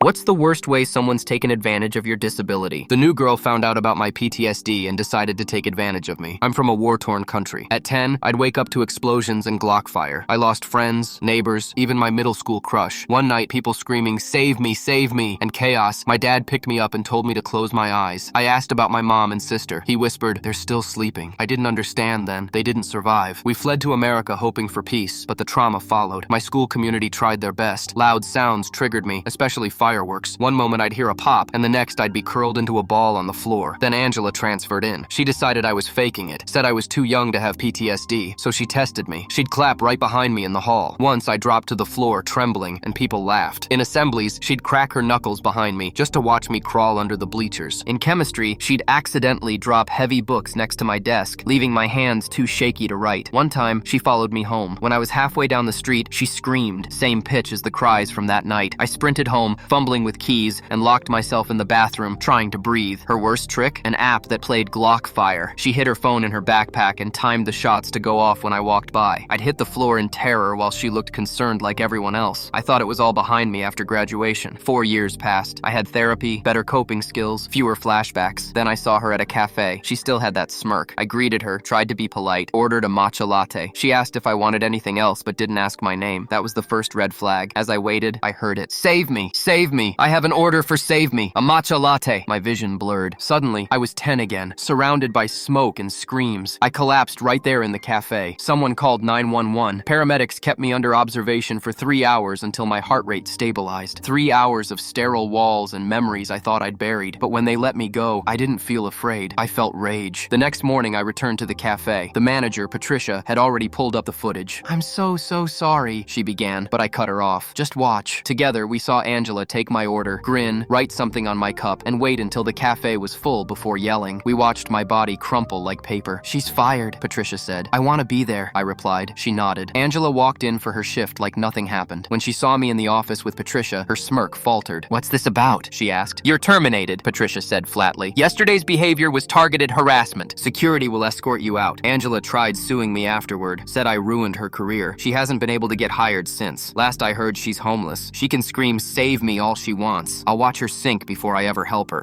What's the worst way someone's taken advantage of your disability? The new girl found out about my PTSD and decided to take advantage of me. I'm from a war-torn country. At 10, I'd wake up to explosions and Glock fire. I lost friends, neighbors, even my middle school crush. One night, people screaming, save me, and chaos. My dad picked me up and told me to close my eyes. I asked about my mom and sister. He whispered, they're still sleeping. I didn't understand then. They didn't survive. We fled to America hoping for peace, but the trauma followed. My school community tried their best. Loud sounds triggered me, especially fireworks. One moment I'd hear a pop, and the next I'd be curled into a ball on the floor. Then Angela transferred in. She decided I was faking it, said I was too young to have PTSD, so she tested me. She'd clap right behind me in the hall. Once I dropped to the floor, trembling, and people laughed. In assemblies, she'd crack her knuckles behind me just to watch me crawl under the bleachers. In chemistry, she'd accidentally drop heavy books next to my desk, leaving my hands too shaky to write. One time, she followed me home. When I was halfway down the street, she screamed, same pitch as the cries from that night. I sprinted home, fumbling with keys, and locked myself in the bathroom, trying to breathe. Her worst trick? An app that played Glock fire. She hid her phone in her backpack and timed the shots to go off when I walked by. I'd hit the floor in terror while she looked concerned like everyone else. I thought it was all behind me after graduation. 4 years passed. I had therapy, better coping skills, fewer flashbacks. Then I saw her at a cafe. She still had that smirk. I greeted her, tried to be polite, ordered a matcha latte. She asked if I wanted anything else but didn't ask my name. That was the first red flag. As I waited, I heard it. Save me! Save me! I have an order for save me! A matcha latte! My vision blurred. Suddenly, I was 10 again, surrounded by smoke and screams. I collapsed right there in the cafe. Someone called 911. Paramedics kept me under observation for 3 hours until my heart rate stabilized. 3 hours of sterile walls and memories I thought I'd buried. But when they let me go, I didn't feel afraid. I felt rage. The next morning, I returned to the cafe. The manager, Patricia, had already pulled up the footage. I'm so sorry, she began, but I cut her off. Just watch. Together, we saw Angela take my order, grin, write something on my cup, and wait until the cafe was full before yelling. We watched my body crumple like paper. She's fired, Patricia said. I want to be there, I replied. She nodded. Angela walked in for her shift like nothing happened. When she saw me in the office with Patricia, her smirk faltered. What's this about? She asked. You're terminated, Patricia said flatly. Yesterday's behavior was targeted harassment. Security will escort you out. Angela tried suing me afterward, said I ruined her career. She hasn't been able to get hired since. Last I heard, she's homeless. She can scream, save me all she wants. I'll watch her sink before I ever help her.